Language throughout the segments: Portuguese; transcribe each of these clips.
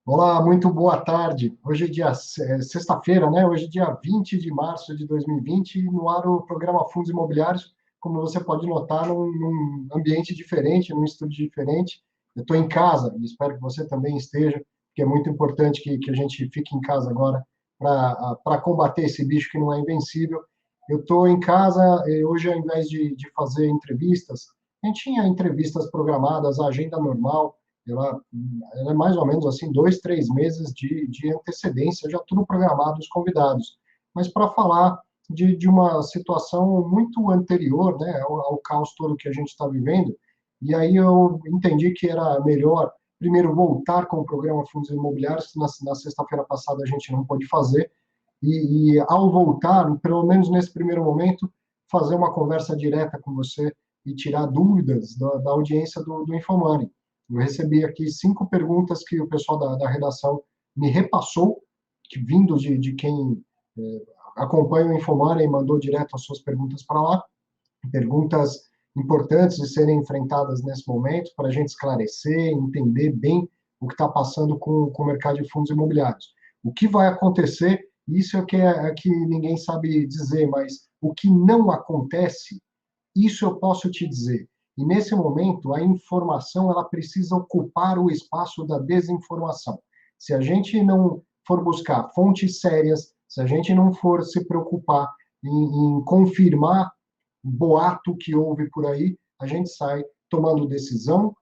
Olá, muito boa tarde. Hoje é sexta-feira, né? Hoje é dia 20 de março de 2020 e no ar o programa Fundos Imobiliários, como você pode notar, num ambiente diferente, num estúdio diferente. Eu estou em casa e espero que você também esteja, porque é muito importante que a gente fique em casa agora para combater esse bicho que não é invencível. Eu estou em casa e hoje, ao invés de fazer entrevistas, a gente tinha entrevistas programadas, a agenda normal, ela, ela é mais ou menos assim, 2, 3 meses de antecedência, já tudo programado, os convidados. Mas para falar de uma situação muito anterior, né, ao caos todo que a gente está vivendo, e aí eu entendi que era melhor, primeiro, voltar com o programa Fundos Imobiliários, que na sexta-feira passada a gente não pôde fazer, e ao voltar, pelo menos nesse primeiro momento, fazer uma conversa direta com você e tirar dúvidas da audiência do Infomoney. Eu recebi aqui 5 perguntas que o pessoal da redação me repassou, que vindo de quem acompanha o Infomoney e mandou direto as suas perguntas para lá, perguntas importantes de serem enfrentadas nesse momento, para a gente esclarecer, entender bem o que está passando com o mercado de fundos imobiliários. O que vai acontecer, isso é que ninguém sabe dizer, mas o que não acontece, isso eu posso te dizer. E nesse momento, a informação ela precisa ocupar o espaço da desinformação. Se a gente não for buscar fontes sérias, se a gente não for se preocupar em confirmar boato que houve por aí, a gente sai tomando decisão,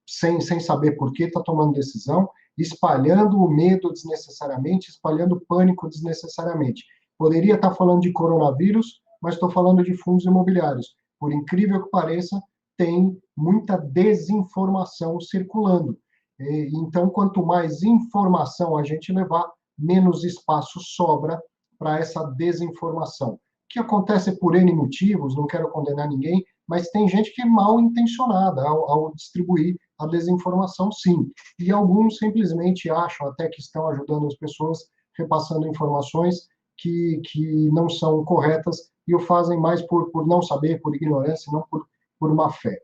sem saber por que está tomando decisão, espalhando o medo desnecessariamente, espalhando pânico desnecessariamente. Poderia estar falando de coronavírus, mas estou falando de fundos imobiliários. Por incrível que pareça, tem muita desinformação circulando. Então, quanto mais informação a gente levar, menos espaço sobra para essa desinformação, que acontece por N motivos, não quero condenar ninguém, mas tem gente que é mal intencionada ao distribuir a desinformação, sim. E alguns simplesmente acham até que estão ajudando as pessoas, repassando informações que não são corretas e o fazem mais por não saber, por ignorância, não por má fé.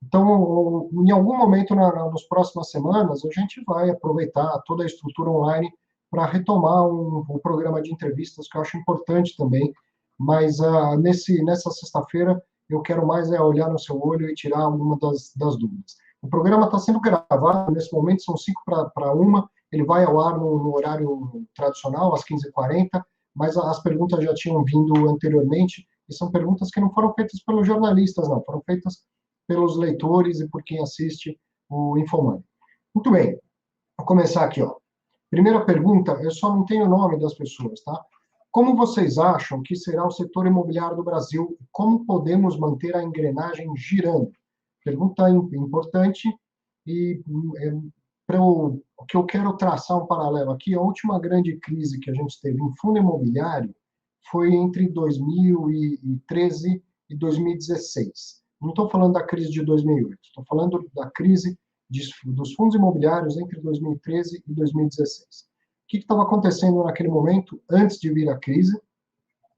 Então, em algum momento nas próximas semanas, a gente vai aproveitar toda a estrutura online para retomar um programa de entrevistas que eu acho importante também. Mas nessa sexta-feira eu quero mais olhar no seu olho e tirar alguma das dúvidas. O programa está sendo gravado, nesse momento são 5 para 1, ele vai ao ar no horário tradicional, às 15h40, mas as perguntas já tinham vindo anteriormente, e são perguntas que não foram feitas pelos jornalistas, não, foram feitas pelos leitores e por quem assiste o Infomoney. Muito bem, vou começar aqui, ó. Primeira pergunta, eu só não tenho o nome das pessoas, tá? Como vocês acham que será o setor imobiliário do Brasil e como podemos manter a engrenagem girando? Pergunta importante e o que eu quero traçar um paralelo aqui, a última grande crise que a gente teve em fundo imobiliário foi entre 2013 e 2016. Não estou falando da crise de 2008, estou falando da crise dos fundos imobiliários entre 2013 e 2016. O que estava acontecendo naquele momento, antes de vir a crise?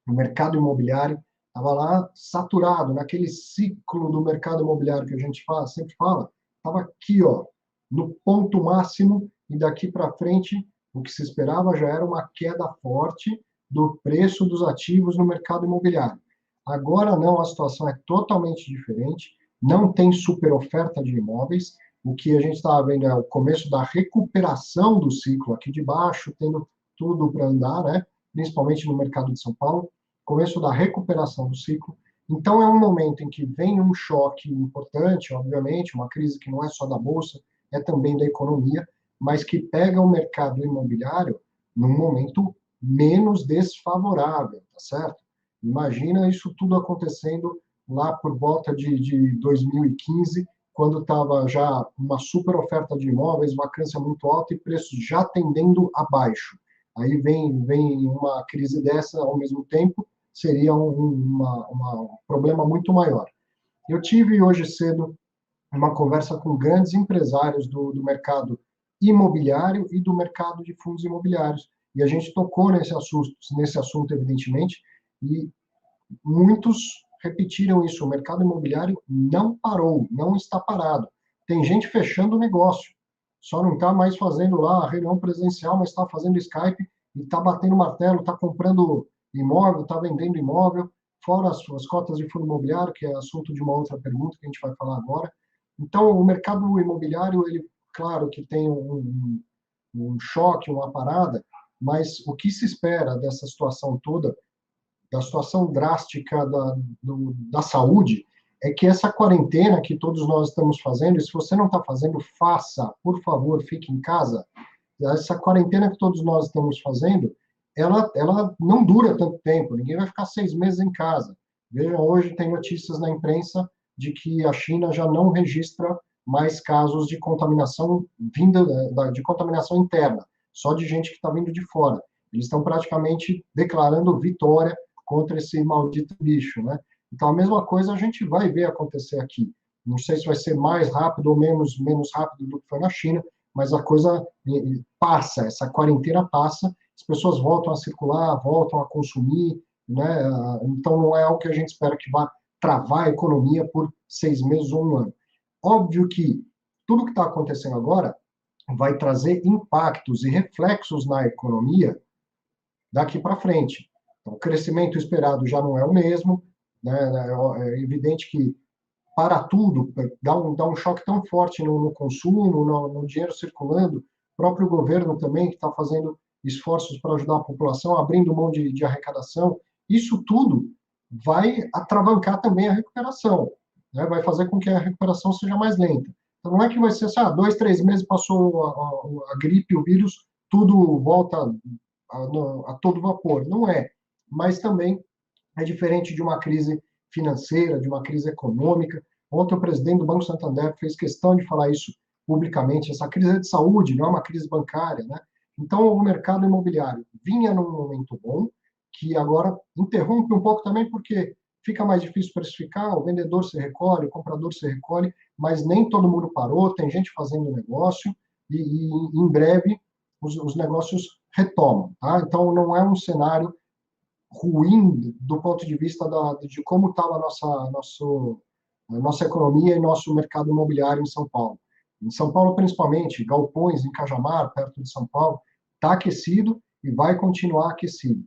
O mercado imobiliário estava lá saturado, naquele ciclo do mercado imobiliário que a gente sempre fala, estava aqui, ó, no ponto máximo, e daqui para frente, o que se esperava já era uma queda forte do preço dos ativos no mercado imobiliário. Agora não, a situação é totalmente diferente, não tem super oferta de imóveis, o que a gente estava vendo é o começo da recuperação do ciclo aqui de baixo, tendo tudo para andar, né? Principalmente no mercado de São Paulo, começo da recuperação do ciclo. Então, é um momento em que vem um choque importante, obviamente, uma crise que não é só da Bolsa, é também da economia, mas que pega o mercado imobiliário num momento menos desfavorável, tá certo? Imagina isso tudo acontecendo lá por volta de 2015, quando estava já uma super oferta de imóveis, vacância muito alta e preços já tendendo abaixo. Aí vem uma crise dessa ao mesmo tempo, seria um problema muito maior. Eu tive hoje cedo uma conversa com grandes empresários do mercado imobiliário e do mercado de fundos imobiliários, e a gente tocou nesse assunto evidentemente, e muitos repetiram isso, o mercado imobiliário não parou, não está parado. Tem gente fechando o negócio, só não está mais fazendo lá a reunião presencial, mas está fazendo Skype e está batendo martelo, está comprando imóvel, está vendendo imóvel, fora as suas cotas de fundo imobiliário, que é assunto de uma outra pergunta que a gente vai falar agora. Então, o mercado imobiliário, ele, claro que tem um choque, uma parada, mas o que se espera dessa situação toda, da situação drástica da saúde, é que essa quarentena que todos nós estamos fazendo, e se você não está fazendo, faça, por favor, fique em casa. Essa quarentena que todos nós estamos fazendo, ela não dura tanto tempo, ninguém vai ficar 6 meses em casa. Vejam, hoje tem notícias na imprensa de que a China já não registra mais casos de contaminação vinda de contaminação interna, só de gente que está vindo de fora. Eles estão praticamente declarando vitória contra esse maldito bicho, né? Então, a mesma coisa a gente vai ver acontecer aqui. Não sei se vai ser mais rápido ou menos rápido do que foi na China, mas a coisa passa, essa quarentena passa, as pessoas voltam a circular, voltam a consumir, né? Então, não é algo que a gente espera que vá travar a economia por 6 meses ou um ano. Óbvio que tudo que está acontecendo agora vai trazer impactos e reflexos na economia daqui para frente. Então, o crescimento esperado já não é o mesmo, né? É evidente que para tudo, dá um choque tão forte no consumo, no dinheiro circulando, o próprio governo também, que está fazendo esforços para ajudar a população, abrindo mão de arrecadação, isso tudo vai atravancar também a recuperação, né? Vai fazer com que a recuperação seja mais lenta. Então, não é que vai ser assim, 2, 3 meses passou a gripe, o vírus, tudo volta a todo vapor. Não é. Mas também é diferente de uma crise financeira, de uma crise econômica. Ontem o presidente do Banco Santander fez questão de falar isso publicamente. Essa crise é de saúde, não é uma crise bancária, né? Então, o mercado imobiliário vinha num momento bom, que agora interrompe um pouco também, porque fica mais difícil precificar, o vendedor se recolhe, o comprador se recolhe, mas nem todo mundo parou, tem gente fazendo negócio, e em breve os negócios retomam. Tá? Então, não é um cenário ruim do ponto de vista de como estava a nossa economia e nosso mercado imobiliário em São Paulo. Em São Paulo, principalmente, galpões em Cajamar, perto de São Paulo, está aquecido e vai continuar aquecido.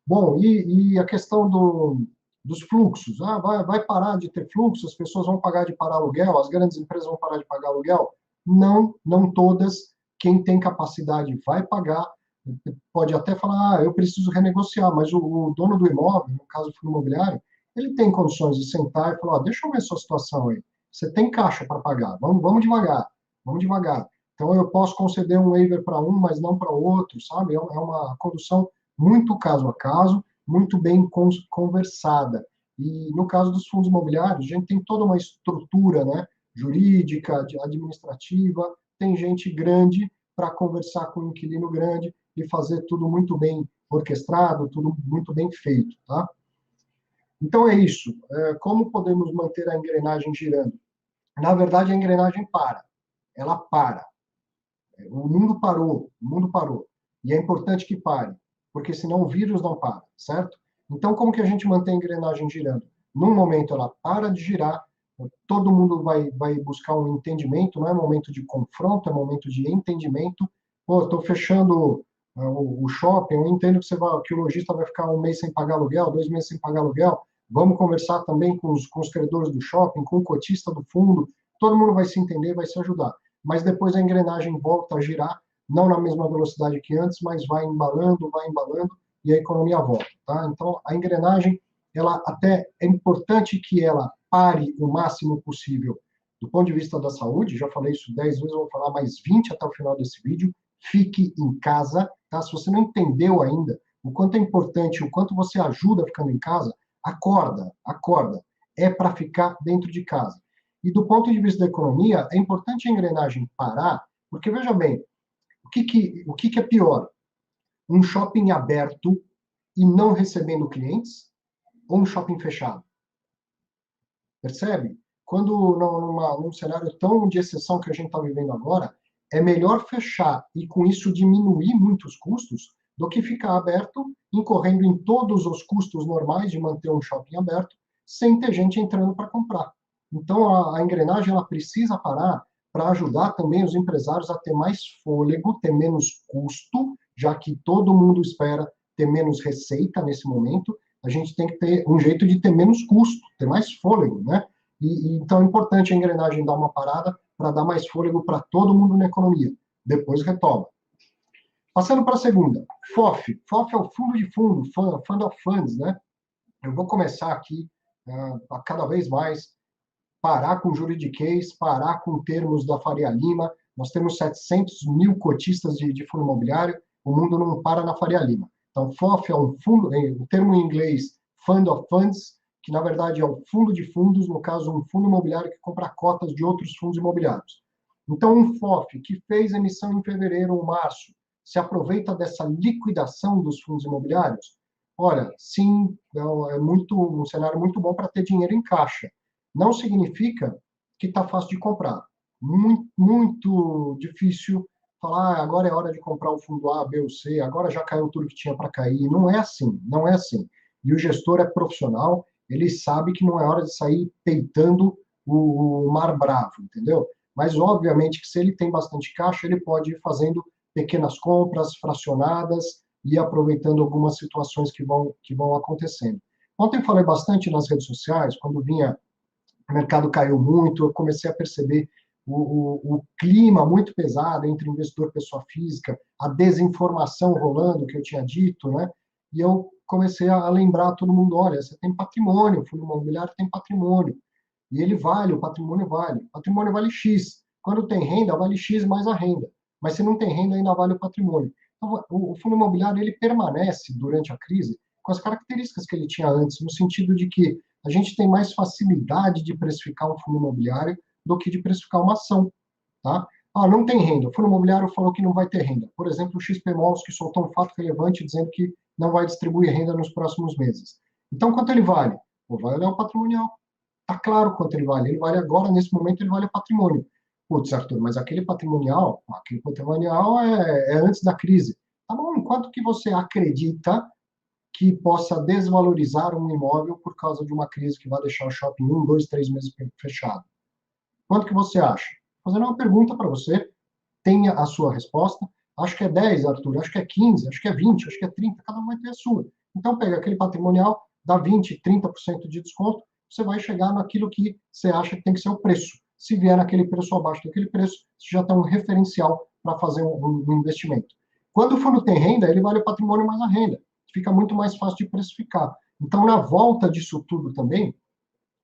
Bom, e a questão dos fluxos? Vai parar de ter fluxo, as pessoas vão parar de pagar aluguel, as grandes empresas vão parar de pagar aluguel? Não, não todas. Quem tem capacidade vai pagar, pode até falar, eu preciso renegociar, mas o dono do imóvel, no caso do fundo imobiliário, ele tem condições de sentar e falar, deixa eu ver a sua situação aí, você tem caixa para pagar, vamos devagar, vamos devagar. Então, eu posso conceder um waiver para um, mas não para outro, sabe? É uma condução muito caso a caso, muito bem conversada. E no caso dos fundos imobiliários, a gente tem toda uma estrutura, né, jurídica, administrativa, tem gente grande para conversar com o inquilino grande e fazer tudo muito bem orquestrado, tudo muito bem feito, tá? Então é isso. Como podemos manter a engrenagem girando? Na verdade, a engrenagem para. Ela para. O mundo parou, o mundo parou. E é importante que pare, porque senão o vírus não para, certo? Então, como que a gente mantém a engrenagem girando? Num momento ela para de girar, todo mundo vai buscar um entendimento, não é momento de confronto, é momento de entendimento. Pô, estou fechando o shopping, eu entendo que o lojista vai ficar um mês sem pagar aluguel, 2 meses sem pagar aluguel, vamos conversar também com os credores do shopping, com o cotista do fundo, todo mundo vai se entender, vai se ajudar. Mas depois a engrenagem volta a girar, não na mesma velocidade que antes, mas vai embalando, e a economia volta. Tá? Então, a engrenagem, ela até é importante que ela pare o máximo possível do ponto de vista da saúde, já falei isso 10 vezes, eu vou falar mais 20 até o final desse vídeo, fique em casa, tá? Se você não entendeu ainda o quanto é importante, o quanto você ajuda ficando em casa, acorda, acorda. É para ficar dentro de casa. E do ponto de vista da economia, é importante a engrenagem parar, porque veja bem, o que é pior? Um shopping aberto e não recebendo clientes, ou um shopping fechado? Percebe? Quando num cenário tão de exceção que a gente está vivendo agora, é melhor fechar e com isso diminuir muitos custos do que ficar aberto, incorrendo em todos os custos normais de manter um shopping aberto, sem ter gente entrando para comprar. Então a engrenagem ela precisa parar para ajudar também os empresários a ter mais fôlego, ter menos custo, já que todo mundo espera ter menos receita nesse momento, a gente tem que ter um jeito de ter menos custo, ter mais fôlego, né? Então é importante a engrenagem dar uma parada para dar mais fôlego para todo mundo na economia. Depois retoma. Passando para a segunda, FOF. FOF é o fundo de fundo, Fund of Funds, né? Eu vou começar aqui a cada vez mais parar com juridiquês, parar com termos da Faria Lima. Nós temos 700 mil cotistas de fundo imobiliário, o mundo não para na Faria Lima. Então, FOF é um fundo, o termo em inglês, Fund of Funds, que na verdade é um fundo de fundos, no caso, um fundo imobiliário que compra cotas de outros fundos imobiliários. Então, um FOF que fez emissão em fevereiro ou março, se aproveita dessa liquidação dos fundos imobiliários? Olha, sim, é um cenário muito bom para ter dinheiro em caixa. Não significa que está fácil de comprar. Muito, muito difícil falar, agora é hora de comprar o fundo A, B ou C, agora já caiu tudo que tinha para cair. Não é assim, não é assim. E o gestor é profissional, ele sabe que não é hora de sair peitando o mar bravo, entendeu? Mas, obviamente, que se ele tem bastante caixa, ele pode ir fazendo pequenas compras fracionadas e aproveitando algumas situações que vão acontecendo. Ontem falei bastante nas redes sociais, quando vinha o mercado caiu muito, eu comecei a perceber o clima muito pesado entre investidor e pessoa física, a desinformação rolando, que eu tinha dito, né? E eu comecei a lembrar a todo mundo, olha, você tem patrimônio, o fundo imobiliário tem patrimônio, e ele vale, o patrimônio vale X, quando tem renda, vale X mais a renda, mas se não tem renda, ainda vale o patrimônio. Então, o fundo imobiliário, ele permanece durante a crise com as características que ele tinha antes, no sentido de que a gente tem mais facilidade de precificar um fundo imobiliário do que de precificar uma ação, tá? Ah, não tem renda. O fundo imobiliário falou que não vai ter renda. Por exemplo, o XP Malls, que soltou um fato relevante dizendo que não vai distribuir renda nos próximos meses. Então, quanto ele vale? O vale é o patrimonial. Está claro quanto ele vale. Ele vale agora, nesse momento, ele vale o patrimônio. Putz, Arthur, mas aquele patrimonial é antes da crise. Tá bom, quanto que você acredita que possa desvalorizar um imóvel por causa de uma crise que vai deixar o shopping 1, 2, 3 meses fechado? Quanto que você acha? Fazendo uma pergunta para você, tenha a sua resposta. Acho que é 10, Arthur, acho que é 15, acho que é 20, acho que é 30, cada um vai ter a sua. Então, pega aquele patrimonial, dá 20, 30% de desconto, você vai chegar naquilo que você acha que tem que ser o preço. Se vier naquele preço abaixo daquele preço, você já tem um referencial para fazer um investimento. Quando o fundo tem renda, ele vale o patrimônio mais a renda. Fica muito mais fácil de precificar. Então, na volta disso tudo também,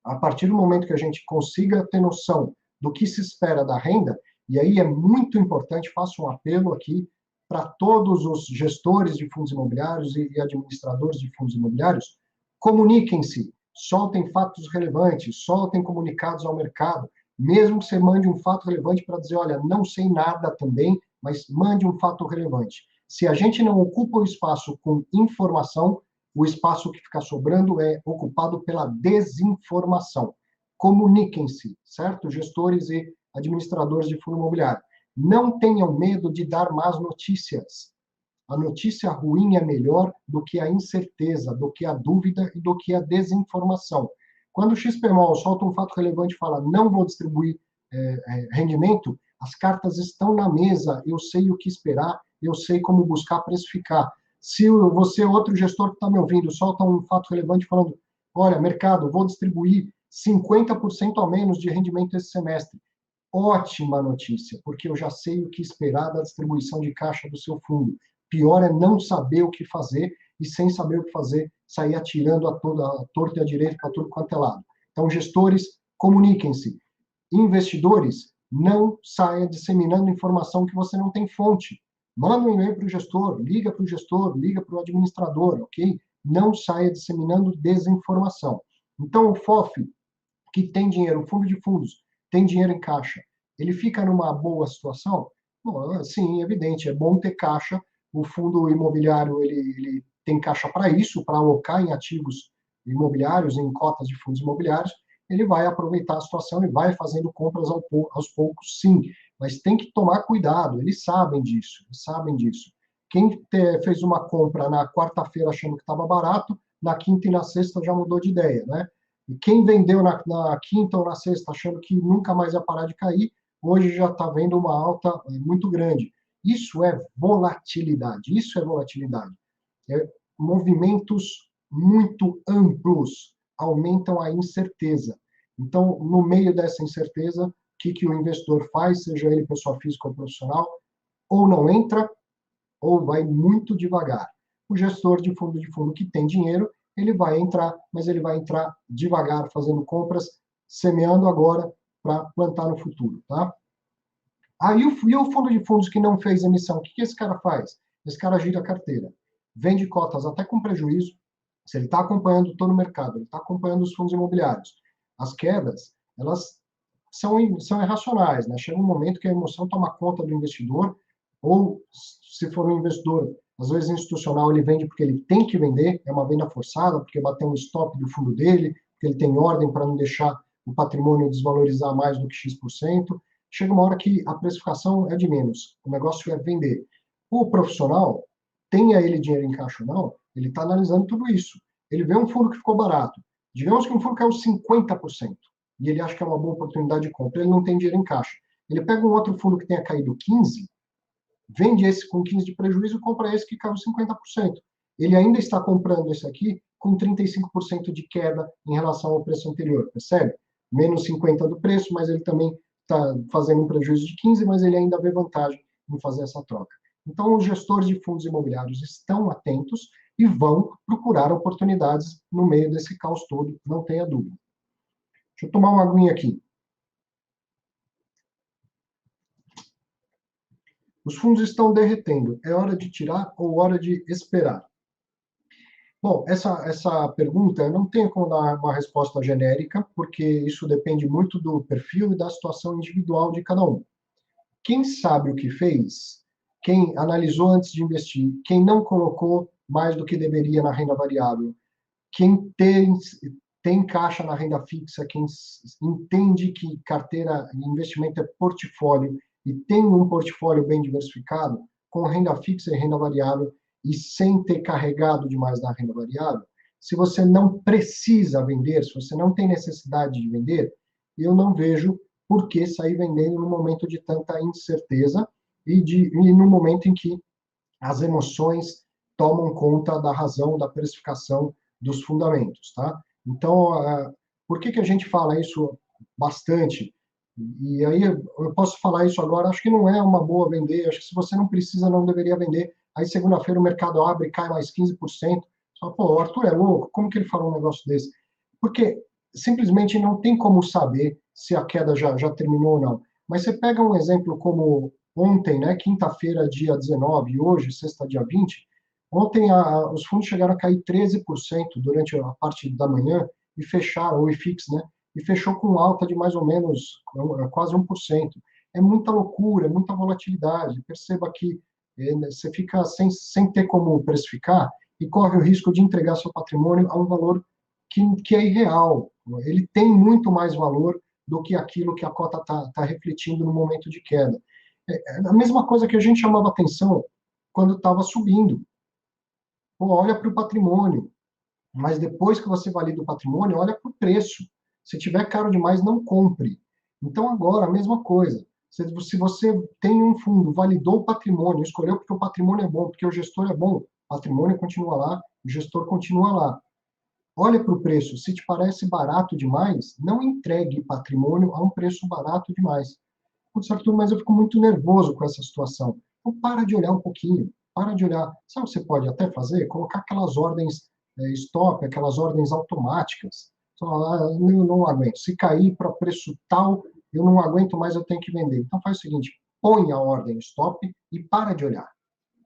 a partir do momento que a gente consiga ter noção do que se espera da renda, e aí é muito importante, faço um apelo aqui para todos os gestores de fundos imobiliários e administradores de fundos imobiliários, comuniquem-se, soltem fatos relevantes, soltem comunicados ao mercado, mesmo que você mande um fato relevante para dizer, olha, não sei nada também, mas mande um fato relevante. Se a gente não ocupa o espaço com informação, o espaço que fica sobrando é ocupado pela desinformação. Comuniquem-se, certo? Gestores e administradores de fundo imobiliário. Não tenham medo de dar más notícias. A notícia ruim é melhor do que a incerteza, do que a dúvida e do que a desinformação. Quando o XPMOL solta um fato relevante e fala não vou distribuir rendimento, as cartas estão na mesa, eu sei o que esperar, eu sei como buscar precificar. Se você, outro gestor que está me ouvindo, solta um fato relevante falando, olha, mercado, vou distribuir 50% a menos de rendimento esse semestre. Ótima notícia, porque eu já sei o que esperar da distribuição de caixa do seu fundo. Pior é não saber o que fazer e, sem saber o que fazer, sair atirando a torta e a direita para tudo quanto é lado. Então, gestores, comuniquem-se. Investidores, não saia disseminando informação que você não tem fonte. Manda um e-mail para o gestor, liga para o administrador, ok? Não saia disseminando desinformação. Então, o FOF, que tem dinheiro, o fundo de fundos, tem dinheiro em caixa, ele fica numa boa situação? Bom, sim, evidente, é bom ter caixa. O fundo imobiliário, ele tem caixa para isso, para alocar em ativos imobiliários, em cotas de fundos imobiliários, ele vai aproveitar a situação e vai fazendo compras aos poucos, sim. Mas tem que tomar cuidado, eles sabem disso, eles sabem disso. Quem fez uma compra na quarta-feira achando que estava barato, na quinta e na sexta já mudou de ideia, né? E quem vendeu na quinta ou na sexta achando que nunca mais ia parar de cair, hoje já está vendo uma alta muito grande. Isso é volatilidade, isso é volatilidade. Movimentos muito amplos aumentam a incerteza. Então, no meio dessa incerteza, o que o investidor faz, seja ele pessoa física ou profissional, ou não entra, ou vai muito devagar. O gestor de fundo que tem dinheiro, ele vai entrar, mas ele vai entrar devagar, fazendo compras, semeando agora para plantar no futuro, tá? Aí o fundo de fundos que não fez emissão, o que esse cara faz? Esse cara gira a carteira, vende cotas até com prejuízo, se ele está acompanhando todo o mercado, ele está acompanhando os fundos imobiliários. As quedas, elas são irracionais, né? Chega um momento que a emoção toma conta do investidor, ou se for um investidor, às vezes institucional, ele vende porque ele tem que vender, é uma venda forçada, porque bateu um stop do fundo dele, porque ele tem ordem para não deixar o patrimônio desvalorizar mais do que X%. Chega uma hora que a precificação é de menos, o negócio é vender. O profissional, tenha ele dinheiro em caixa ou não, ele está analisando tudo isso. Ele vê um fundo que ficou barato. Digamos que um fundo caiu 50%, e ele acha que é uma boa oportunidade de compra. Ele não tem dinheiro em caixa. Ele pega um outro fundo que tenha caído 15%, vende esse com 15% de prejuízo e compra esse que caiu 50%. Ele ainda está comprando esse aqui com 35% de queda em relação ao preço anterior, percebe? Menos 50% do preço, mas ele também está fazendo um prejuízo de 15%, mas ele ainda vê vantagem em fazer essa troca. Então, os gestores de fundos imobiliários estão atentos e vão procurar oportunidades no meio desse caos todo, não tenha dúvida. Deixa eu tomar uma aguinha aqui. Os fundos estão derretendo. É hora de tirar ou hora de esperar? Bom, essa pergunta eu não tenho como dar uma resposta genérica, porque isso depende muito do perfil e da situação individual de cada um. Quem sabe o que fez, quem analisou antes de investir, quem não colocou mais do que deveria na renda variável, quem tem caixa na renda fixa, quem entende que carteira e investimento é portfólio e tem um portfólio bem diversificado, com renda fixa e renda variável, e sem ter carregado demais na renda variável, se você não precisa vender, se você não tem necessidade de vender, eu não vejo por que sair vendendo no momento de tanta incerteza e no momento em que as emoções tomam conta da razão, da precificação dos fundamentos, tá? Então, por que a gente fala isso bastante? E aí eu posso falar isso agora, acho que não é uma boa vender, acho que se você não precisa, não deveria vender. Aí segunda-feira o mercado abre e cai mais 15%. Só, pô, o Arthur é louco, como que ele falou um negócio desse? Porque simplesmente não tem como saber se a queda já terminou ou não. Mas você pega um exemplo como ontem, né, quinta-feira, dia 19, e hoje, sexta, dia 20, ontem os fundos chegaram a cair 13% durante a parte da manhã e fecharam, o IFIX, né, e fechou com alta de mais ou menos quase 1%. É muita loucura, é muita volatilidade. Perceba que você fica sem ter como precificar e corre o risco de entregar seu patrimônio a um valor que é irreal. Ele tem muito mais valor do que aquilo que a cota está refletindo no momento de queda. É a mesma coisa que a gente chamava atenção quando estava subindo. Pô, olha para o patrimônio, mas depois que você valida o patrimônio, olha para o preço. Se tiver caro demais, não compre. Então, agora, a mesma coisa. Se você tem um fundo, validou o patrimônio, escolheu porque o patrimônio é bom, porque o gestor é bom, o patrimônio continua lá, o gestor continua lá. Olha para o preço. Se te parece barato demais, não entregue patrimônio a um preço barato demais. Putz, Arthur, mas eu fico muito nervoso com essa situação. Então, para de olhar um pouquinho, para de olhar. Sabe o que você pode até fazer? Colocar aquelas ordens stop, aquelas ordens automáticas. Eu não aguento. Se cair para preço tal, eu não aguento mais, eu tenho que vender. Então, faz o seguinte, põe a ordem stop e para de olhar.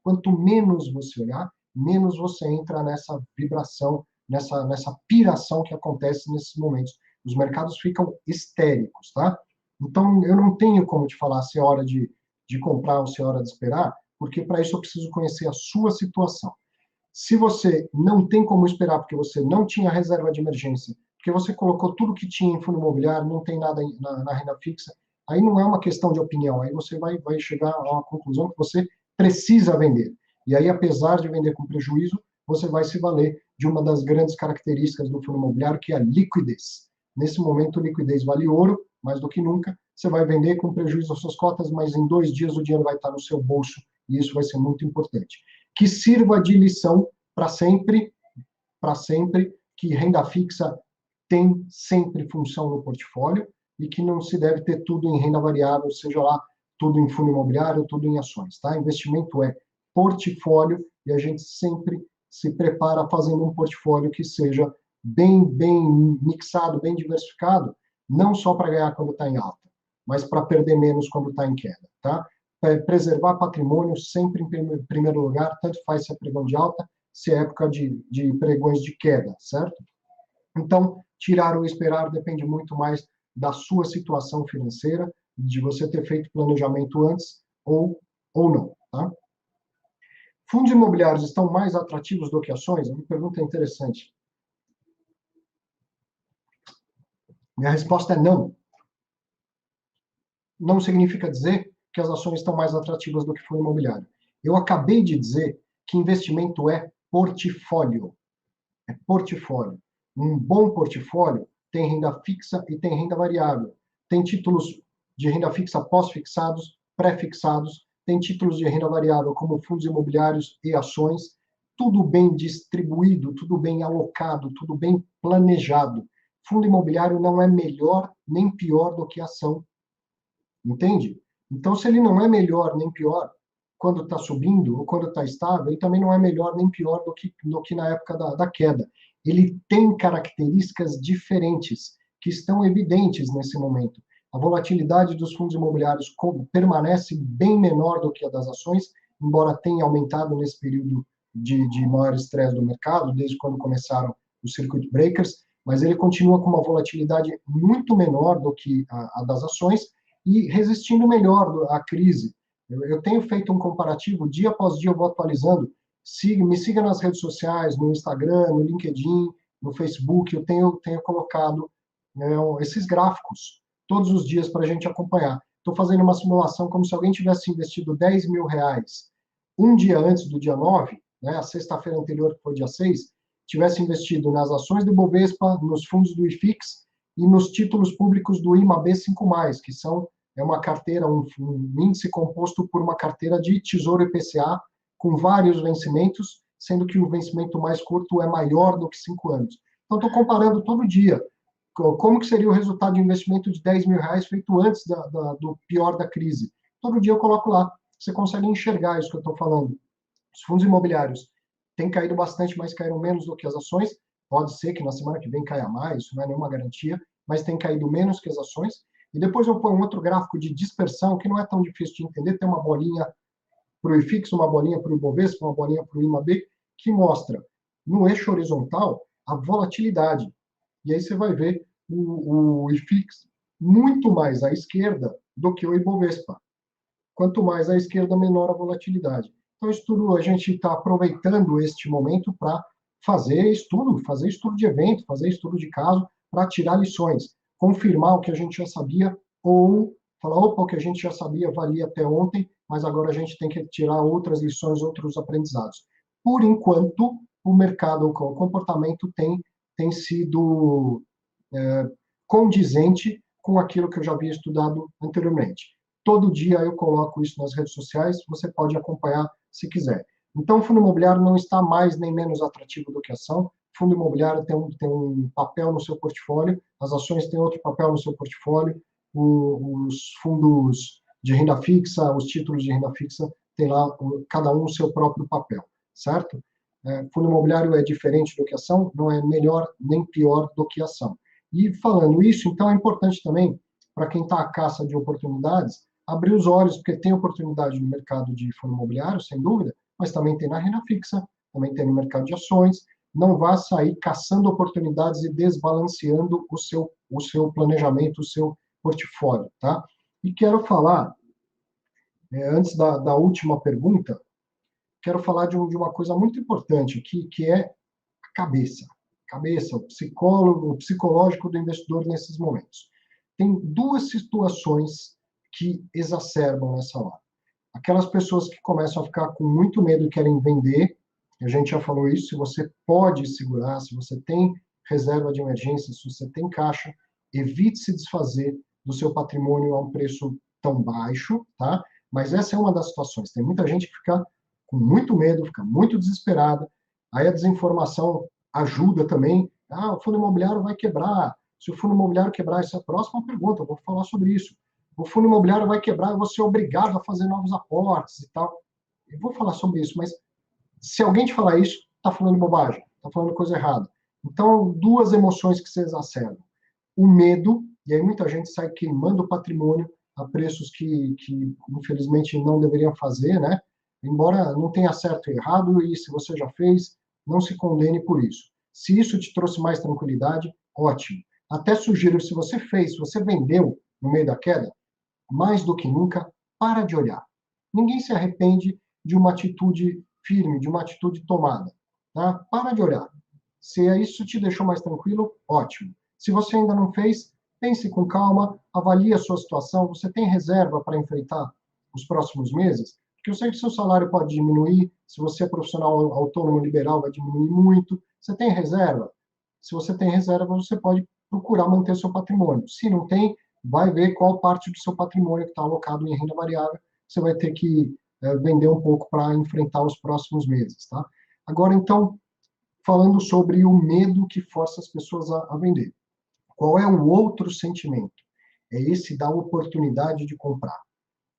Quanto menos você olhar, menos você entra nessa vibração, nessa piração que acontece nesses momentos. Os mercados ficam histéricos, tá? Então, eu não tenho como te falar se é hora de comprar ou se é hora de esperar, porque para isso eu preciso conhecer a sua situação. Se você não tem como esperar, porque você não tinha reserva de emergência, porque você colocou tudo que tinha em fundo imobiliário, não tem nada na renda fixa, aí não é uma questão de opinião, aí você vai chegar a uma conclusão que você precisa vender. E aí, apesar de vender com prejuízo, você vai se valer de uma das grandes características do fundo imobiliário, que é a liquidez. Nesse momento, liquidez vale ouro, mais do que nunca, você vai vender com prejuízo das suas cotas, mas em 2 dias o dinheiro vai estar no seu bolso, e isso vai ser muito importante. Que sirva de lição para sempre, que renda fixa tem sempre função no portfólio e que não se deve ter tudo em renda variável, seja lá tudo em fundo imobiliário, tudo em ações, tá? Investimento é portfólio e a gente sempre se prepara fazendo um portfólio que seja bem mixado, bem diversificado, não só para ganhar quando está em alta, mas para perder menos quando está em queda, tá? Preservar patrimônio sempre em primeiro lugar, tanto faz se é pregão de alta, se é época de pregões de queda, certo? Então, tirar ou esperar depende muito mais da sua situação financeira, de você ter feito planejamento antes ou não, tá? Fundos imobiliários estão mais atrativos do que ações? Uma pergunta interessante. Minha resposta é não. Não significa dizer que as ações estão mais atrativas do que fundo imobiliário. Eu acabei de dizer que investimento é portfólio. É portfólio. Um bom portfólio tem renda fixa e tem renda variável. Tem títulos de renda fixa pós-fixados, pré-fixados, tem títulos de renda variável como fundos imobiliários e ações, tudo bem distribuído, tudo bem alocado, tudo bem planejado. Fundo imobiliário não é melhor nem pior do que ação, entende? Então, se ele não é melhor nem pior quando está subindo ou quando está estável, ele também não é melhor nem pior do que na época da queda. Ele tem características diferentes que estão evidentes nesse momento. A volatilidade dos fundos imobiliários permanece bem menor do que a das ações, embora tenha aumentado nesse período de maior estresse do mercado, desde quando começaram os circuit breakers, mas ele continua com uma volatilidade muito menor do que a das ações e resistindo melhor à crise. Eu tenho feito um comparativo, dia após dia eu vou atualizando. Me siga nas redes sociais, no Instagram, no LinkedIn, no Facebook, eu tenho colocado esses gráficos todos os dias para a gente acompanhar. Estou fazendo uma simulação como se alguém tivesse investido R$ 10.000 um dia antes do dia 9, né, a sexta-feira anterior, que foi dia 6, tivesse investido nas ações do Bovespa, nos fundos do IFIX e nos títulos públicos do IMAB5+, que é uma carteira, um índice composto por uma carteira de Tesouro IPCA com vários vencimentos, sendo que o vencimento mais curto é maior do que 5 anos. Então, estou comparando todo dia como que seria o resultado de investimento de R$ 10.000 feito antes do pior da crise. Todo dia eu coloco lá. Você consegue enxergar isso que eu estou falando. Os fundos imobiliários têm caído bastante, mas caíram menos do que as ações. Pode ser que na semana que vem caia mais, isso não é nenhuma garantia, mas tem caído menos que as ações. E depois eu ponho um outro gráfico de dispersão, que não é tão difícil de entender, tem uma bolinha para o IFIX, uma bolinha para o Ibovespa, uma bolinha para o IMAB, que mostra no eixo horizontal a volatilidade. E aí você vai ver o IFIX muito mais à esquerda do que o Ibovespa. Quanto mais à esquerda, menor a volatilidade. Então, isso tudo, a gente está aproveitando este momento para fazer estudo de evento, fazer estudo de caso, para tirar lições, confirmar o que a gente já sabia, ou falar, opa, o que a gente já sabia valia até ontem, mas agora a gente tem que tirar outras lições, outros aprendizados. Por enquanto, o mercado, o comportamento tem sido condizente com aquilo que eu já havia estudado anteriormente. Todo dia eu coloco isso nas redes sociais, você pode acompanhar se quiser. Então, o fundo imobiliário não está mais nem menos atrativo do que a ação. O fundo imobiliário tem um papel no seu portfólio, as ações têm outro papel no seu portfólio, os fundos de renda fixa, os títulos de renda fixa, tem lá cada um o seu próprio papel, certo? Fundo imobiliário é diferente do que a ação, não é melhor nem pior do que a ação. E falando isso, então é importante também, para quem está à caça de oportunidades, abrir os olhos, porque tem oportunidade no mercado de fundo imobiliário, sem dúvida, mas também tem na renda fixa, também tem no mercado de ações. Não vá sair caçando oportunidades e desbalanceando o seu planejamento, o seu portfólio, tá? E quero falar, antes da última pergunta, quero falar de uma coisa muito importante aqui, que é a cabeça, o psicológico do investidor nesses momentos. Tem duas situações que exacerbam essa hora. Aquelas pessoas que começam a ficar com muito medo e querem vender, a gente já falou isso, se você pode segurar, se você tem reserva de emergência, se você tem caixa, evite se desfazer do seu patrimônio a um preço tão baixo, tá? Mas essa é uma das situações. Tem muita gente que fica com muito medo, fica muito desesperada. Aí a desinformação ajuda também. Ah, o fundo imobiliário vai quebrar. Se o fundo imobiliário quebrar, essa é a próxima pergunta, eu vou falar sobre isso. O fundo imobiliário vai quebrar, eu vou ser obrigado a fazer novos aportes e tal. Eu vou falar sobre isso, mas se alguém te falar isso, está falando bobagem, está falando coisa errada. Então, duas emoções que se exacerbam. O medo, e aí muita gente sai queimando o patrimônio a preços que infelizmente não deveriam fazer, né? Embora não tenha certo e errado, e se você já fez, não se condene por isso. Se isso te trouxe mais tranquilidade, ótimo. Até sugiro, se você fez, se você vendeu no meio da queda, mais do que nunca, para de olhar. Ninguém se arrepende de uma atitude firme, de uma atitude tomada. Tá? Para de olhar. Se isso te deixou mais tranquilo, ótimo. Se você ainda não fez, pense com calma, avalie a sua situação. Você tem reserva para enfrentar os próximos meses? Porque eu sei que seu salário pode diminuir, se você é profissional autônomo liberal, vai diminuir muito. Você tem reserva? Se você tem reserva, você pode procurar manter seu patrimônio. Se não tem, vai ver qual parte do seu patrimônio que está alocado em renda variável. Você vai ter que vender um pouco para enfrentar os próximos meses, tá? Agora, então, falando sobre o medo que força as pessoas a vender. Qual é o outro sentimento? É esse da oportunidade de comprar.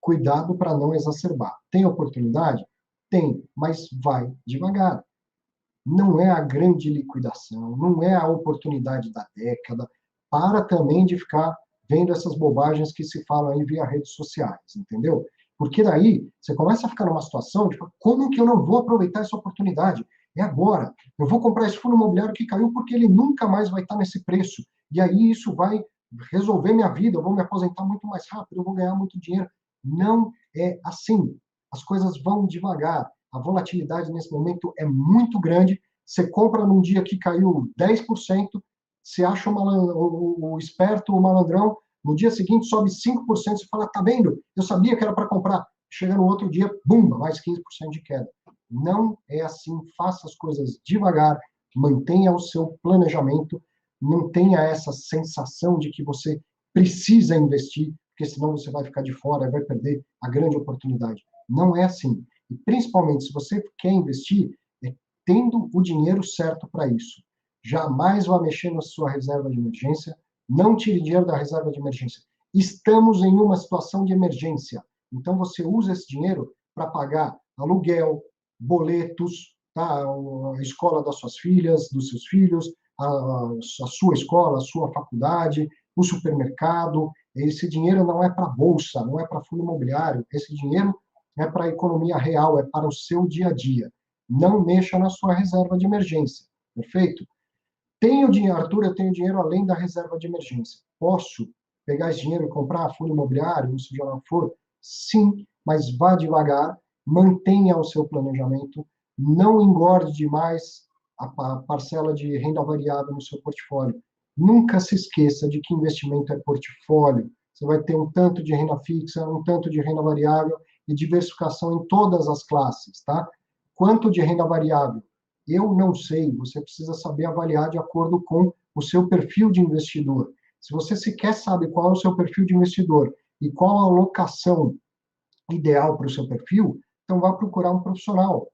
Cuidado para não exacerbar. Tem oportunidade? Tem, mas vai devagar. Não é a grande liquidação, não é a oportunidade da década. Para também de ficar vendo essas bobagens que se falam aí via redes sociais, entendeu? Porque daí você começa a ficar numa situação de como que eu não vou aproveitar essa oportunidade? É agora. Eu vou comprar esse fundo imobiliário que caiu porque ele nunca mais vai estar nesse preço. E aí isso vai resolver minha vida, eu vou me aposentar muito mais rápido, eu vou ganhar muito dinheiro. Não é assim. As coisas vão devagar. A volatilidade nesse momento é muito grande. Você compra num dia que caiu 10%, você acha o esperto, o malandrão, no dia seguinte sobe 5%, você fala, tá vendo? Eu sabia que era para comprar. Chega no outro dia, bum, mais 15% de queda. Não é assim, faça as coisas devagar, mantenha o seu planejamento, não tenha essa sensação de que você precisa investir, porque senão você vai ficar de fora e vai perder a grande oportunidade. Não é assim. E principalmente, se você quer investir, é tendo o dinheiro certo para isso. Jamais vá mexer na sua reserva de emergência, não tire dinheiro da reserva de emergência. Estamos em uma situação de emergência. Então, você usa esse dinheiro para pagar aluguel, boletos, tá? A escola das suas filhas, dos seus filhos, a sua escola, a sua faculdade, o supermercado. Esse dinheiro não é para bolsa, não é para fundo imobiliário. Esse dinheiro é para a economia real, é para o seu dia a dia. Não mexa na sua reserva de emergência, perfeito? Tenho dinheiro, Arthur, eu tenho dinheiro além da reserva de emergência. Posso pegar esse dinheiro e comprar fundo imobiliário, isso já não for? Sim, mas vá devagar, mantenha o seu planejamento, não engorde demais a parcela de renda variável no seu portfólio. Nunca se esqueça de que investimento é portfólio. Você vai ter um tanto de renda fixa, um tanto de renda variável e diversificação em todas as classes, tá? Quanto de renda variável? Eu não sei, você precisa saber avaliar de acordo com o seu perfil de investidor. Se você sequer sabe qual é o seu perfil de investidor e qual a alocação ideal para o seu perfil, então vá procurar um profissional.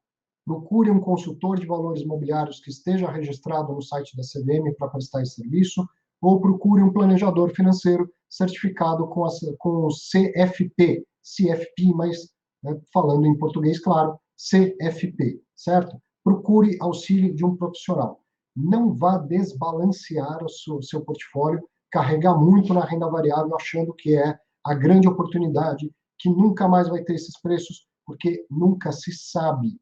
Procure um consultor de valores imobiliários que esteja registrado no site da CVM para prestar esse serviço, ou procure um planejador financeiro certificado com o CFP, CFP, mas né, falando em português, claro, CFP, certo? Procure auxílio de um profissional. Não vá desbalancear o seu portfólio, carregar muito na renda variável, achando que é a grande oportunidade, que nunca mais vai ter esses preços, porque nunca se sabe.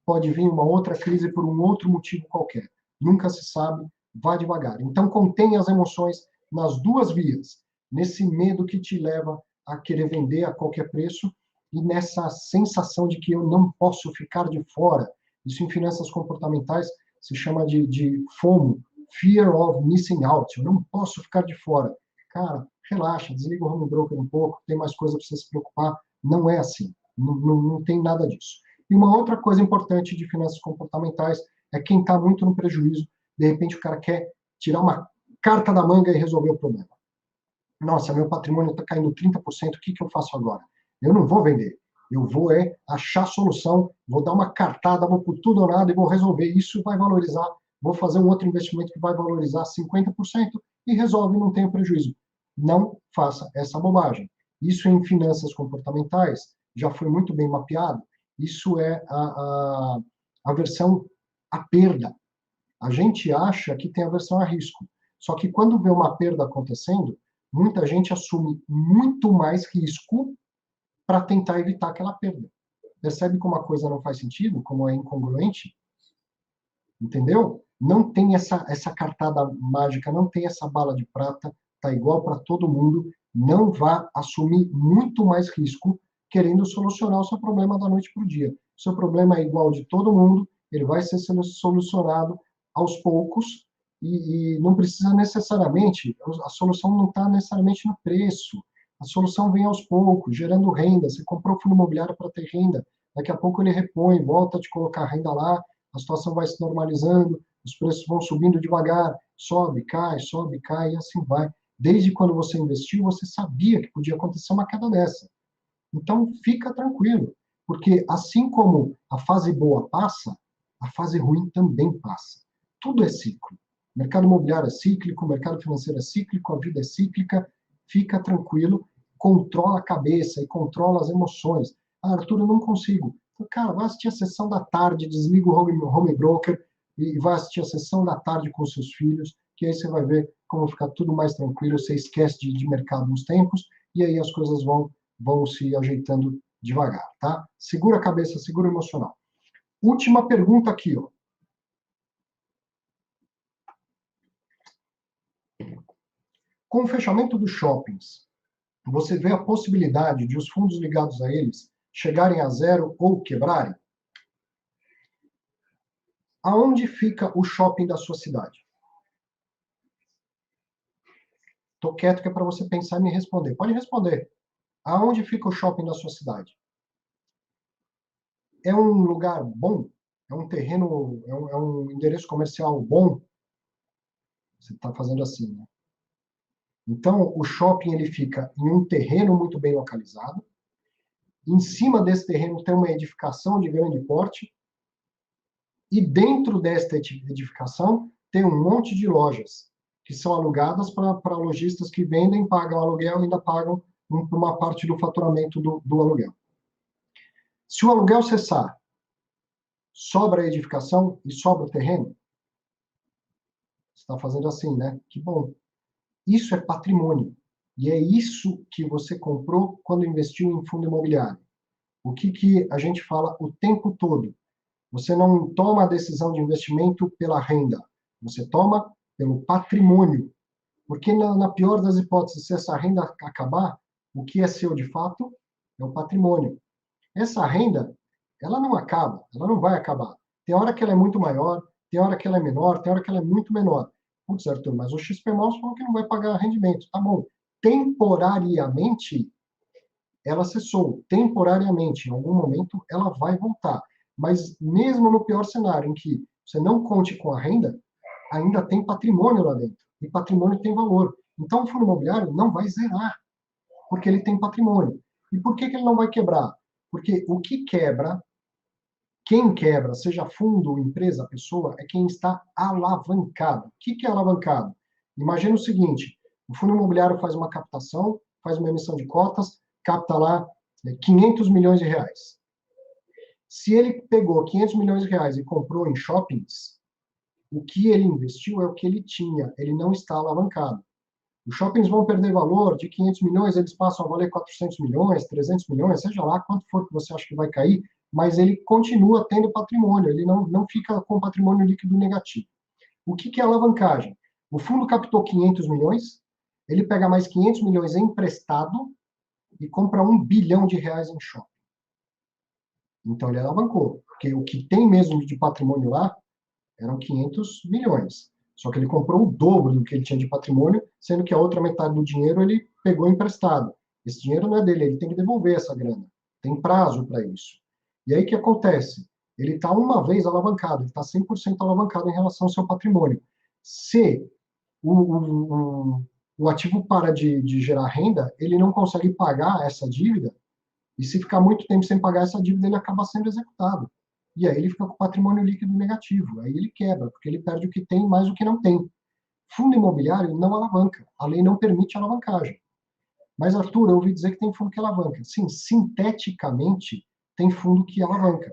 Pode vir uma outra crise por um outro motivo qualquer. Nunca se sabe, vá devagar. Então, contenha as emoções nas duas vias. Nesse medo que te leva a querer vender a qualquer preço e nessa sensação de que eu não posso ficar de fora. Isso em finanças comportamentais se chama de FOMO, Fear of Missing Out. Eu não posso ficar de fora. Cara, relaxa, desliga o home broker um pouco, tem mais coisa para você se preocupar. Não é assim. Não tem nada disso. E uma outra coisa importante de finanças comportamentais é quem está muito no prejuízo, de repente o cara quer tirar uma carta da manga e resolver o problema. nossa, meu patrimônio está caindo 30%, o que eu faço agora? Eu não vou vender. Eu vou achar solução, vou dar uma cartada, vou por tudo ou nada e vou resolver. Isso vai valorizar. Vou fazer um outro investimento que vai valorizar 50% e resolve, não tenho prejuízo. Não faça essa bobagem. Isso em finanças comportamentais já foi muito bem mapeado. Isso é a versão à perda. A gente acha que tem aversão a risco. Só que quando vê uma perda acontecendo, muita gente assume muito mais risco para tentar evitar aquela perda. Percebe como a coisa não faz sentido, como é incongruente? Entendeu? Não tem essa cartada mágica, não tem essa bala de prata, tá igual para todo mundo. Não vá assumir muito mais risco querendo solucionar o seu problema da noite para o dia. O seu problema é igual de todo mundo, ele vai ser solucionado aos poucos e não precisa necessariamente, a solução não está necessariamente no preço. A solução vem aos poucos, gerando renda. Você comprou fundo imobiliário para ter renda, daqui a pouco ele repõe, volta a te colocar renda lá, a situação vai se normalizando, os preços vão subindo devagar, sobe, cai, e assim vai. Desde quando você investiu, você sabia que podia acontecer uma queda dessa. Então, fica tranquilo, porque assim como a fase boa passa, a fase ruim também passa. Tudo é ciclo. O mercado imobiliário é cíclico, o mercado financeiro é cíclico, a vida é cíclica. Fica tranquilo, controla a cabeça e controla as emoções. Ah, Arthur, eu não consigo. Então, cara, vai assistir a sessão da tarde, desliga o home broker e vai assistir a sessão da tarde com seus filhos, que aí você vai ver como ficar tudo mais tranquilo, você esquece de mercado uns tempos, e aí as coisas vão se ajeitando devagar, tá? Segura a cabeça, segura o emocional. Última pergunta aqui, ó. Com o fechamento dos shoppings, você vê a possibilidade de os fundos ligados a eles chegarem a zero ou quebrarem? Aonde fica o shopping da sua cidade? Tô quieto que é para você pensar e me responder. Pode responder. Aonde fica o shopping da sua cidade? É um lugar bom? É um terreno, é um endereço comercial bom? Você está fazendo assim, né? Então, o shopping ele fica em um terreno muito bem localizado. Em cima desse terreno tem uma edificação de grande porte. E dentro desta edificação tem um monte de lojas que são alugadas para lojistas que vendem, pagam aluguel e ainda pagam uma parte do faturamento do aluguel. Se o aluguel cessar, sobra a edificação e sobra o terreno? Você está fazendo assim, né? Que bom. Isso é patrimônio. E é isso que você comprou quando investiu em fundo imobiliário. O que a gente fala o tempo todo? Você não toma a decisão de investimento pela renda, você toma pelo patrimônio. Porque, na pior das hipóteses, se essa renda acabar, o que é seu de fato é o patrimônio. Essa renda, ela não acaba, ela não vai acabar. Tem hora que ela é muito maior, tem hora que ela é menor, tem hora que ela é muito menor. Putz, Arthur, mas o XP-MOL falou que não vai pagar rendimento. Tá bom. Temporariamente, ela cessou. Temporariamente, em algum momento, ela vai voltar. Mas mesmo no pior cenário, em que você não conte com a renda, ainda tem patrimônio lá dentro. E patrimônio tem valor. Então, o fundo imobiliário não vai zerar, porque ele tem patrimônio. E por que ele não vai quebrar? Porque o que quebra, quem quebra, seja fundo, empresa, pessoa, é quem está alavancado. O que é alavancado? Imagina o seguinte, o fundo imobiliário faz uma captação, faz uma emissão de cotas, capta lá 500 milhões de reais. Se ele pegou 500 milhões de reais e comprou em shoppings, o que ele investiu é o que ele tinha, ele não está alavancado. Os shoppings vão perder valor, de 500 milhões eles passam a valer 400 milhões, 300 milhões, seja lá quanto for que você acha que vai cair, mas ele continua tendo patrimônio, ele não fica com patrimônio líquido negativo. O que é alavancagem? O fundo captou 500 milhões, ele pega mais 500 milhões emprestado e compra 1 bilhão de reais em shopping. Então ele alavancou, porque o que tem mesmo de patrimônio lá eram 500 milhões. Só que ele comprou o dobro do que ele tinha de patrimônio, sendo que a outra metade do dinheiro ele pegou emprestado. Esse dinheiro não é dele, ele tem que devolver essa grana. Tem prazo para isso. E aí o que acontece? Ele está uma vez alavancado, ele está 100% alavancado em relação ao seu patrimônio. Se o o ativo para de gerar renda, ele não consegue pagar essa dívida, e se ficar muito tempo sem pagar essa dívida, ele acaba sendo executado. E aí ele fica com patrimônio líquido negativo, aí ele quebra, porque ele perde o que tem mais o que não tem. Fundo imobiliário não alavanca, a lei não permite alavancagem. Mas, Arthur, eu ouvi dizer que tem fundo que alavanca. Sim, sinteticamente tem fundo que alavanca.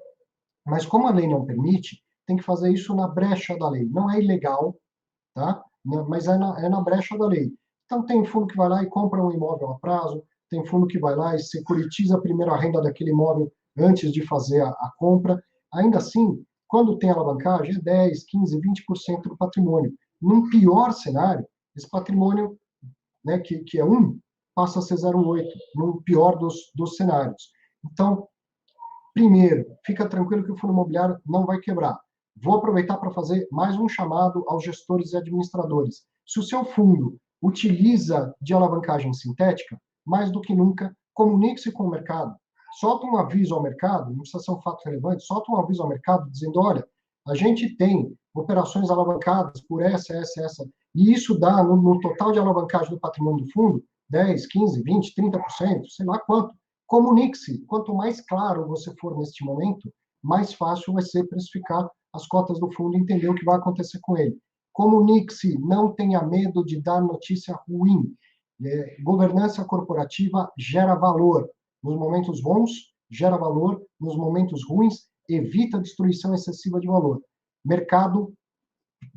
Mas como a lei não permite, tem que fazer isso na brecha da lei. Não é ilegal, tá? Mas é na brecha da lei. Então, tem fundo que vai lá e compra um imóvel a prazo, tem fundo que vai lá e securitiza a primeira renda daquele imóvel antes de fazer a compra. Ainda assim, quando tem alavancagem, é 10, 15, 20% do patrimônio. Num pior cenário, esse patrimônio, né, que é 1, passa a ser 0,8, no pior dos cenários. Então, primeiro, fica tranquilo que o fundo imobiliário não vai quebrar. Vou aproveitar para fazer mais um chamado aos gestores e administradores. Se o seu fundo utiliza de alavancagem sintética, mais do que nunca, comunique-se com o mercado. Solta um aviso ao mercado, não precisa ser um fato relevante, solta um aviso ao mercado dizendo, olha, a gente tem operações alavancadas por essa, e isso dá, no total de alavancagem do patrimônio do fundo, 10, 15, 20, 30%, sei lá quanto. Comunique-se. Quanto mais claro você for neste momento, mais fácil vai ser precificar as cotas do fundo e entender o que vai acontecer com ele. Comunique-se, não tenha medo de dar notícia ruim. Governança corporativa gera valor. Nos momentos bons, gera valor. Nos momentos ruins, evita a destruição excessiva de valor. Mercado,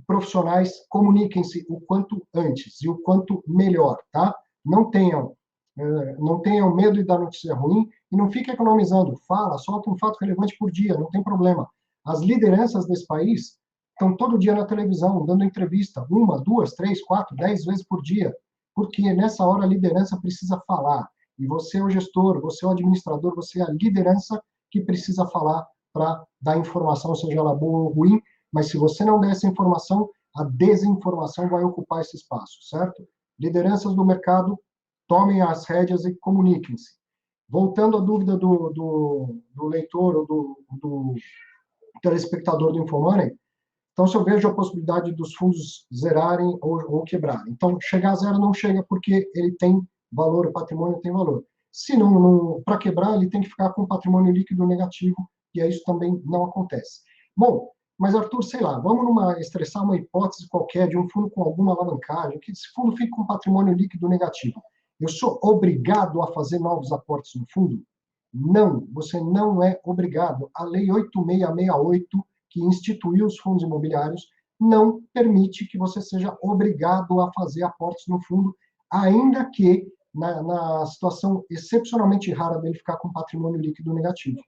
profissionais, comuniquem-se o quanto antes e o quanto melhor, tá? Não tenham não tenham medo de dar notícia ruim e não fique economizando. Fala, solta um fato relevante por dia, não tem problema. As lideranças desse país estão todo dia na televisão, dando entrevista, 1, 2, 3, 4, 10 vezes por dia, porque nessa hora a liderança precisa falar. E você é o gestor, você é o administrador, você é a liderança que precisa falar para dar informação, seja ela boa ou ruim, mas se você não der essa informação, a desinformação vai ocupar esse espaço, certo? Lideranças do mercado, tomem as rédeas e comuniquem-se. Voltando à dúvida do leitor ou do telespectador do Infomoney, então, se eu vejo a possibilidade dos fundos zerarem ou quebrarem. Então, chegar a zero não chega porque ele tem valor, o patrimônio tem valor. Se não para quebrar, ele tem que ficar com o patrimônio líquido negativo, e aí isso também não acontece. Bom, mas Arthur, sei lá, vamos estressar uma hipótese qualquer de um fundo com alguma alavancagem, que esse fundo fique com patrimônio líquido negativo. Eu sou obrigado a fazer novos aportes no fundo? Não, você não é obrigado. A Lei 8668, que instituiu os fundos imobiliários, não permite que você seja obrigado a fazer aportes no fundo, ainda que na situação excepcionalmente rara dele ficar com patrimônio líquido negativo.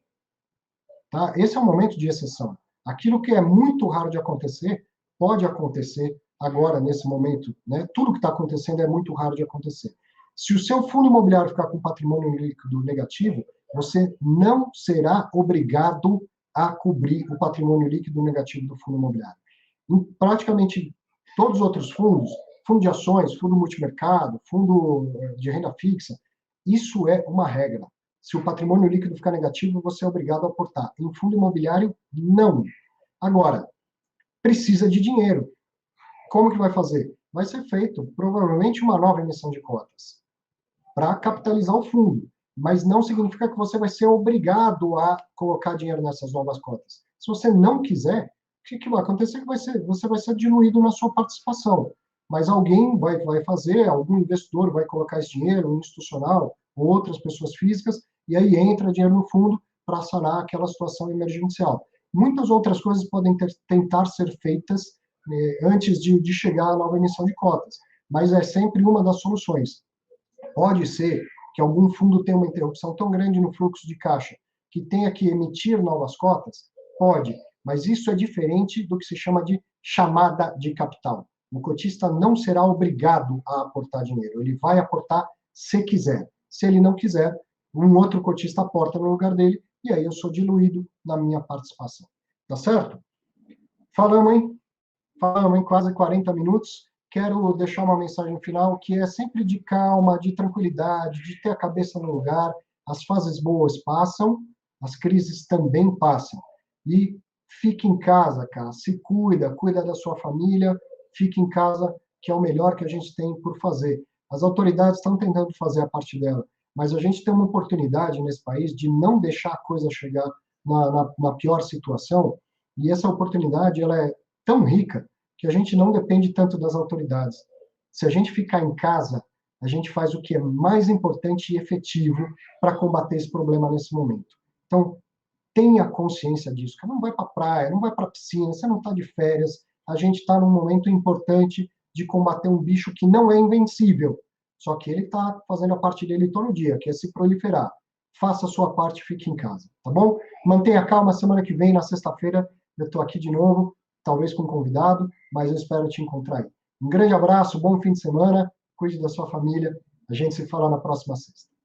Tá? Esse é um momento de exceção. Aquilo que é muito raro de acontecer, pode acontecer agora, nesse momento. Né? Tudo que está acontecendo é muito raro de acontecer. Se o seu fundo imobiliário ficar com patrimônio líquido negativo, você não será obrigado a cobrir o patrimônio líquido negativo do fundo imobiliário. Em praticamente todos os outros fundos, fundo de ações, fundo multimercado, fundo de renda fixa, isso é uma regra. Se o patrimônio líquido ficar negativo, você é obrigado a aportar. Em fundo imobiliário, não. Agora, precisa de dinheiro. Como que vai fazer? Vai ser feito, provavelmente, uma nova emissão de cotas para capitalizar o fundo. Mas não significa que você vai ser obrigado a colocar dinheiro nessas novas cotas. Se você não quiser, o que vai acontecer? Você vai ser diluído na sua participação. Mas alguém vai fazer, algum investidor vai colocar esse dinheiro, um institucional, ou outras pessoas físicas, e aí entra dinheiro no fundo para sanar aquela situação emergencial. Muitas outras coisas podem tentar ser feitas antes de chegar à nova emissão de cotas, mas é sempre uma das soluções. Pode ser que algum fundo tenha uma interrupção tão grande no fluxo de caixa que tenha que emitir novas cotas? Pode, mas isso é diferente do que se chama de chamada de capital. O cotista não será obrigado a aportar dinheiro, ele vai aportar se quiser. Se ele não quiser, um outro cotista aporta no lugar dele e aí eu sou diluído na minha participação. Tá certo? Falamos, hein? Falamos em quase 40 minutos. Quero deixar uma mensagem final que é sempre de calma, de tranquilidade, de ter a cabeça no lugar. As fases boas passam, as crises também passam. E fique em casa, cara. Se cuida, cuida da sua família. Fique em casa, que é o melhor que a gente tem por fazer. As autoridades estão tentando fazer a parte dela, mas a gente tem uma oportunidade nesse país de não deixar a coisa chegar na pior situação, e essa oportunidade ela é tão rica que a gente não depende tanto das autoridades. Se a gente ficar em casa, a gente faz o que é mais importante e efetivo para combater esse problema nesse momento. Então, tenha consciência disso, que não vai para a praia, não vai para a piscina, você não está de férias, a gente está num momento importante de combater um bicho que não é invencível, só que ele está fazendo a parte dele todo dia, que é se proliferar. Faça a sua parte, fique em casa, tá bom? Mantenha calma, semana que vem, na sexta-feira, eu estou aqui de novo, talvez com um convidado, mas eu espero te encontrar aí. Um grande abraço, bom fim de semana, cuide da sua família, a gente se fala na próxima sexta.